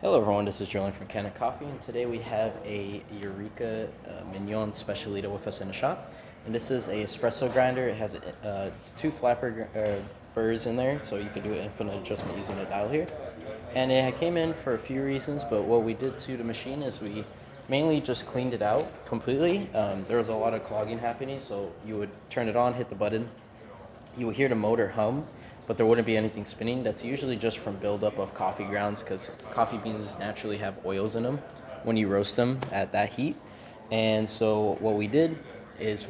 Hello everyone, this is Julian from Kanen Coffee, and today we have a Eureka Mignon Specialita with us in the shop. And this is a espresso grinder. It has two flapper burrs in there, so you can do an infinite adjustment using a dial here. And it came in for a few reasons, but what we did to the machine is we mainly just cleaned it out completely. There was a lot of clogging happening, so you would turn it on, hit the button, you would hear the motor hum, but there wouldn't be anything spinning. That's usually just from buildup of coffee grounds because coffee beans naturally have oils in them when you roast them at that heat. And so what we did is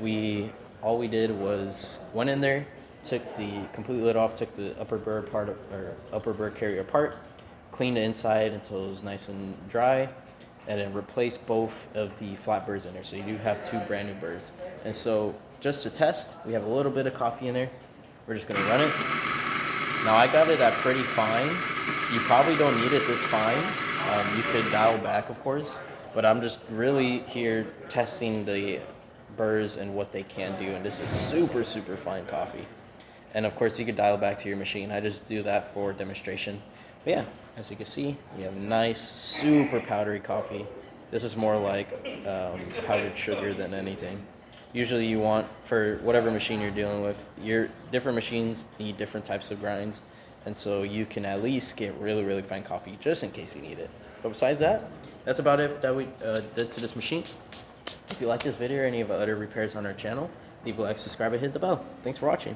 all we did was went in there, took the complete lid off, took the upper burr upper burr carrier apart, cleaned the inside until it was nice and dry, and then replaced both of the flat burrs in there. So you do have two brand new burrs. And so just to test, we have a little bit of coffee in there. We're just gonna run it. Now I got it at pretty fine. You probably don't need it this fine. You could dial back, of course, but I'm just really here testing the burrs and what they can do. And this is super, super fine coffee. And of course you could dial back to your machine. I just do that for demonstration. But yeah, as you can see, we have nice, super powdery coffee. This is more like powdered sugar than anything. Usually you want, for whatever machine you're dealing with, your different machines need different types of grinds, and so you can at least get really, really fine coffee just in case you need it. But besides that, that's about it that we did to this machine. If you like this video or any of the other repairs on our channel, leave a like, subscribe, and hit the bell. Thanks for watching.